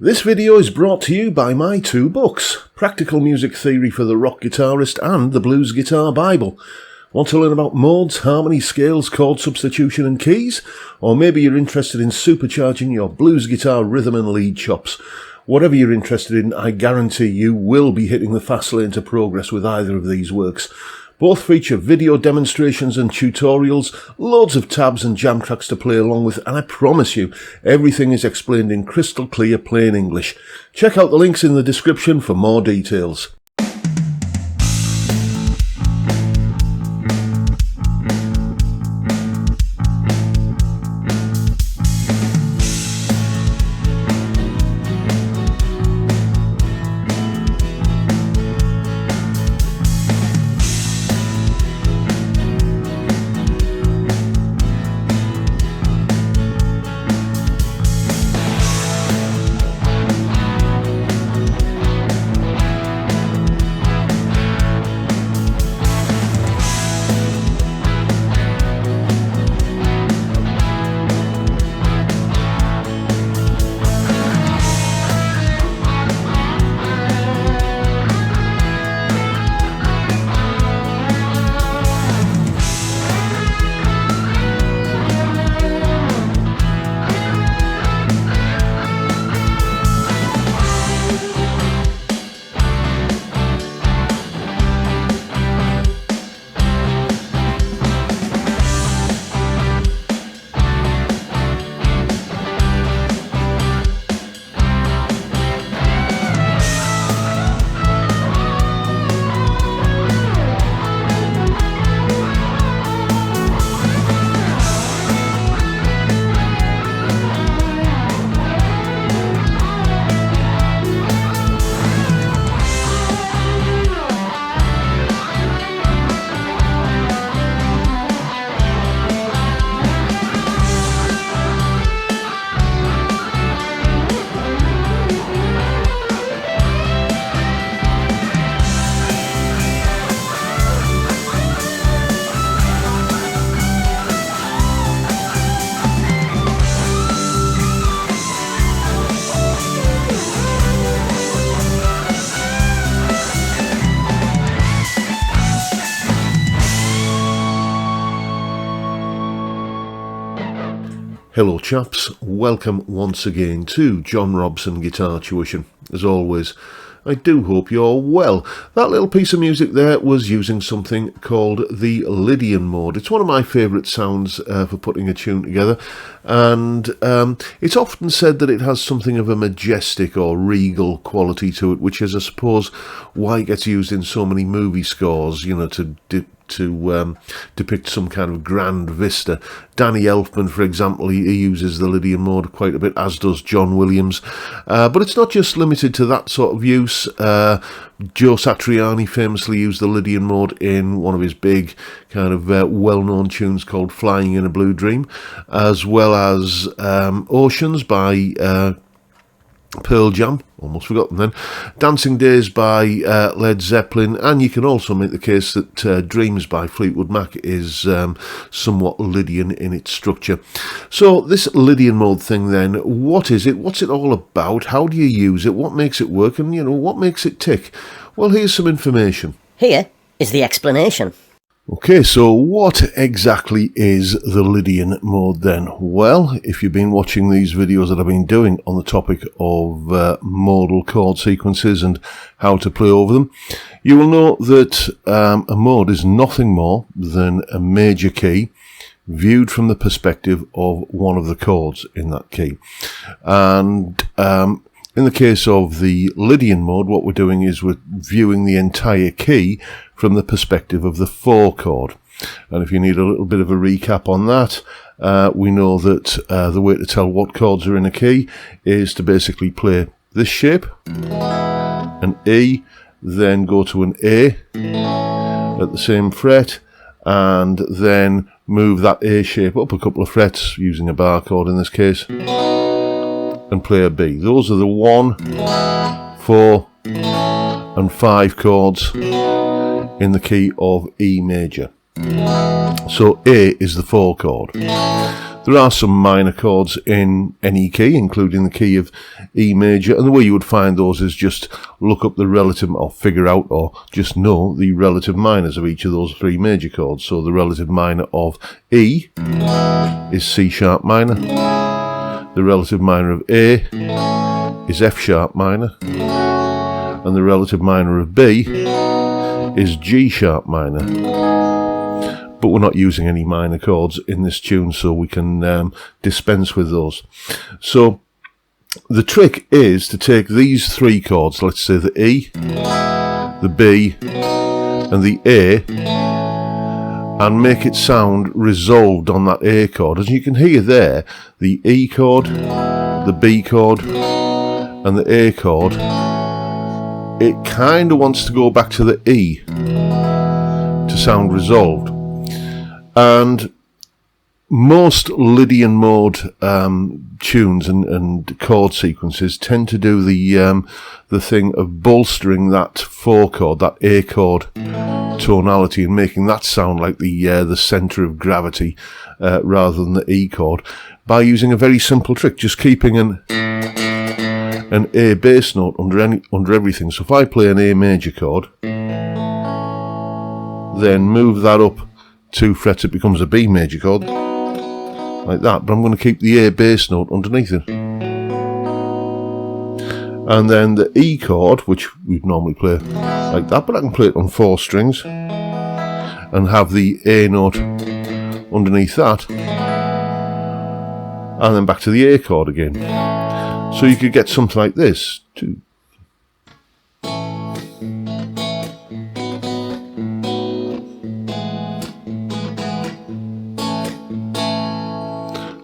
This video is brought to you by my two books, Practical Music Theory for the Rock Guitarist and The Blues Guitar Bible. Want to learn about modes, harmony, scales, chord substitution and keys? Or maybe you're interested in supercharging your blues guitar rhythm and lead chops. Whatever you're interested in, I guarantee you will be hitting the fast lane to progress with either of these works. Both feature video demonstrations and tutorials, loads of tabs and jam tracks to play along with, and I promise you, everything is explained in crystal clear plain English. Check out the links in the description for more details. Hello chaps, welcome once again to John Robson Guitar Tuition. As always, I do hope you're well. That little piece of music there was using something called the Lydian mode. It's one of my favourite sounds for putting a tune together, and it's often said that it has something of a majestic or regal quality to it, which is, I suppose, why it gets used in so many movie scores, you know, to depict some kind of grand vista. Danny Elfman, for example, he uses the Lydian mode quite a bit, as does John Williams. But it's not just limited to that sort of use. Joe Satriani famously used the Lydian mode in one of his big kind of well-known tunes called Flying in a Blue Dream, as well as Oceans by Pearl Jam, almost forgotten then, Dancing Days by Led Zeppelin, and you can also make the case that Dreams by Fleetwood Mac is somewhat Lydian in its structure. So this Lydian mode thing then, what is it? What's it all about? How do you use it? What makes it work? And, you know, what makes it tick? Well, here's some information. Here is the explanation. Okay, so what exactly is the Lydian mode then? Well, if you've been watching these videos that I've been doing on the topic of modal chord sequences and how to play over them, you will know that a mode is nothing more than a major key viewed from the perspective of one of the chords in that key. And in the case of the Lydian mode, what we're doing is we're viewing the entire key from the perspective of the 4 chord. And if you need a little bit of a recap on that, we know that the way to tell what chords are in a key is to basically play this shape, an E, then go to an A at the same fret, and then move that A shape up a couple of frets, using a bar chord in this case, and play a B. Those are the 1, 4, and 5 chords in the key of E major. So A is the 4 chord. There are some minor chords in any key, including the key of E major, and the way you would find those is just look up the relative, or figure out, or just know the relative minors of each of those three major chords. So the relative minor of E is C sharp minor, the relative minor of A is F sharp minor, and the relative minor of B is G sharp minor. But we're not using any minor chords in this tune, so we can dispense with those. So the trick is to take these three chords, let's say the E, the B and the A, and make it sound resolved on that A chord. As you can hear there, the E chord, the B chord and the A chord, it kind of wants to go back to the E to sound resolved. And most Lydian mode tunes and chord sequences tend to do the thing of bolstering that 4 chord, that A chord tonality, and making that sound like the centre of gravity rather than the E chord, by using a very simple trick, just keeping an A bass note under everything. So if I play an A major chord, then move that up 2 frets, it becomes a B major chord, like that, but I'm going to keep the A bass note underneath it. And then the E chord, which we'd normally play like that, but I can play it on 4 strings and have the A note underneath that, and then back to the A chord again. So you could get something like this.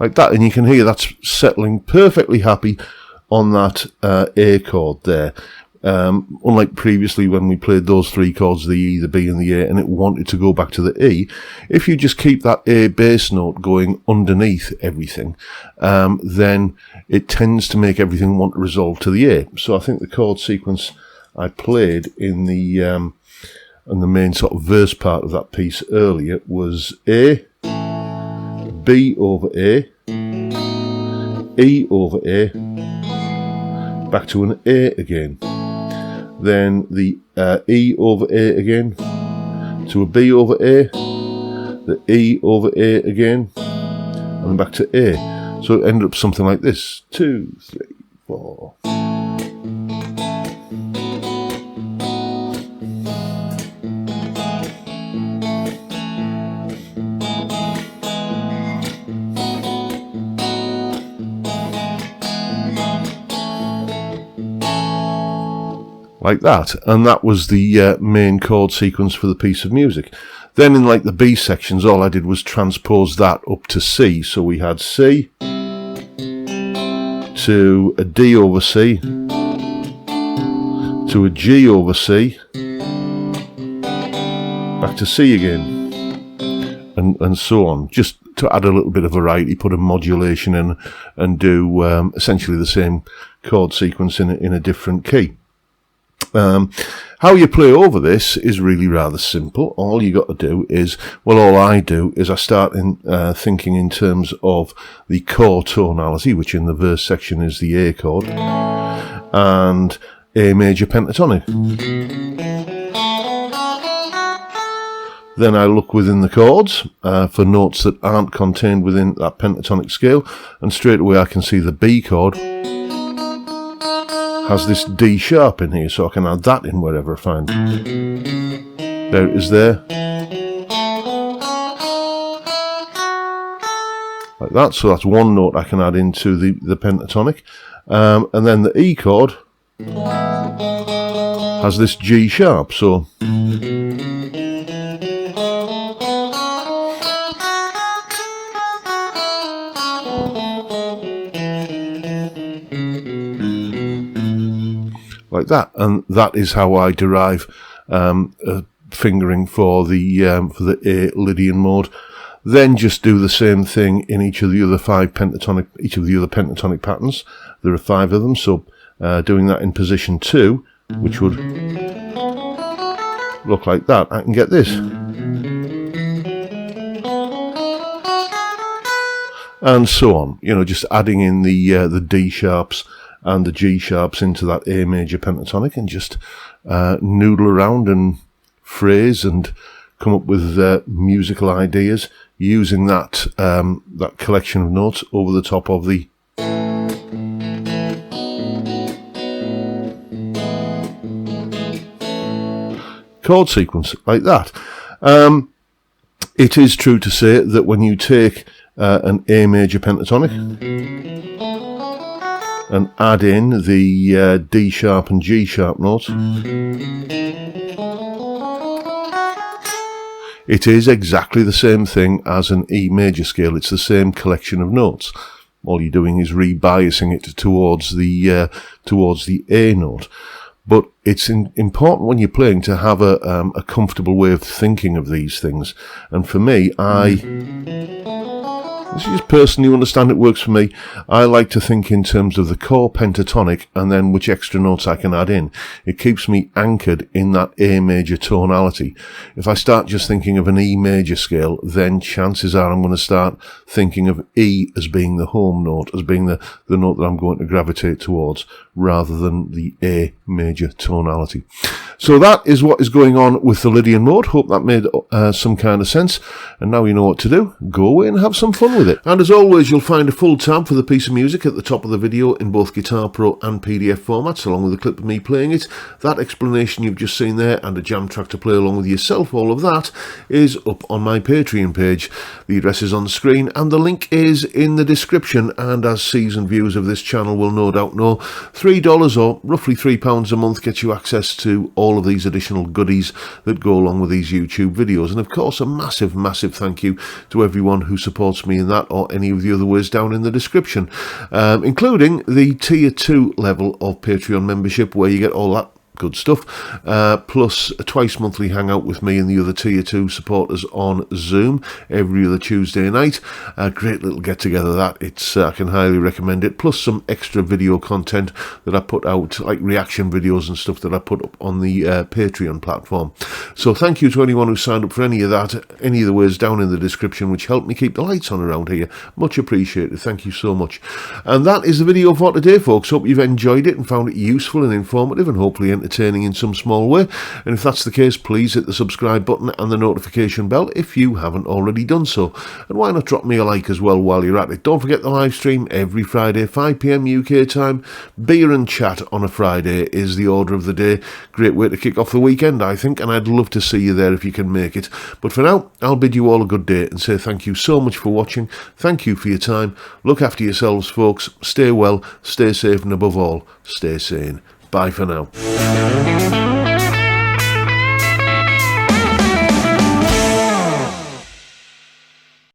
Like that, and you can hear that's settling perfectly happy on that A chord there. Unlike previously when we played those 3 chords, the E, the B and the A, and it wanted to go back to the E, if you just keep that A bass note going underneath everything, then it tends to make everything want to resolve to the A. So I think the chord sequence I played in the main sort of verse part of that piece earlier was A, B over A, E over A, back to an A again, then the E over A again, to a B over A, the E over A again, and then back to A. So it ended up something like this: 2, 3, 4. Like that, and that was the main chord sequence for the piece of music. Then in like the B sections, all I did was transpose that up to C. So we had C to a D over C to a G over C, back to C again, and so on, just to add a little bit of variety, put a modulation in and do essentially the same chord sequence in a different key. How you play over this is really rather simple. All you got to do is, well, all I do is I start in thinking in terms of the core tonality, which in the verse section is the A chord, and A major pentatonic. Then I look within the chords for notes that aren't contained within that pentatonic scale, and straight away I can see the B chord has this D sharp in here, so I can add that in wherever I find it. There it is there. Like that, so that's one note I can add into the pentatonic. And then the E chord has this G sharp, so like that, and that is how I derive fingering for the A Lydian mode. Then just do the same thing in each of the other pentatonic patterns. There are 5 of them, so doing that in position 2, which would look like that, I can get this. and so on. You know, just adding in the D sharps and the G sharps into that A major pentatonic, and just noodle around and phrase and come up with musical ideas using that that collection of notes over the top of the chord sequence, like that. It is true to say that when you take an A major pentatonic and add in the D sharp and G sharp notes, it is exactly the same thing as an E major scale. It's the same collection of notes. All you're doing is rebiasing it towards the A note. But it's important when you're playing to have a comfortable way of thinking of these things. And for me, this is personally understand it works for me. I like to think in terms of the core pentatonic and then which extra notes I can add in. It keeps me anchored in that A major tonality. If I start just thinking of an E major scale, then chances are I'm going to start thinking of E as being the home note, as being the note that I'm going to gravitate towards, rather than the A major tonality. So that is what is going on with the Lydian mode. Hope that made some kind of sense. And now you know what to do. Go away and have some fun with it. And as always, you'll find a full tab for the piece of music at the top of the video in both Guitar Pro and PDF formats, along with a clip of me playing it. That explanation you've just seen there, and a jam track to play along with yourself, all of that is up on my Patreon page. The address is on the screen and the link is in the description. And as seasoned viewers of this channel will no doubt know, $3 or roughly £3 a month gets you access to all of these additional goodies that go along with these YouTube videos. And of course, a massive, massive thank you to everyone who supports me in that or any of the other ways down in the description, including the Tier 2 level of Patreon membership, where you get all that good stuff, plus a twice monthly hangout with me and the other Tier 2 supporters on Zoom every other Tuesday night. A great little get together that. It's I can highly recommend it, plus some extra video content that I put out, like reaction videos and stuff that I put up on the Patreon platform. So thank you to anyone who signed up for any of that, any of the ways down in the description, which helped me keep the lights on around here. Much appreciated. Thank you so much. And that is the video for today, folks. Hope you've enjoyed it and found it useful and informative and hopefully entertaining in some small way. And if that's the case, please hit the subscribe button and the notification bell if you haven't already done so. And why not drop me a like as well while you're at it. Don't forget the live stream every Friday, 5 PM UK time. Beer and chat on a Friday is the order of the day. Great way to kick off the weekend, I think, and I'd love to see you there if you can make it. But for now, I'll bid you all a good day and say thank you so much for watching. Thank you for your time. Look after yourselves, folks. Stay well, stay safe, and above all, stay sane. Bye for now.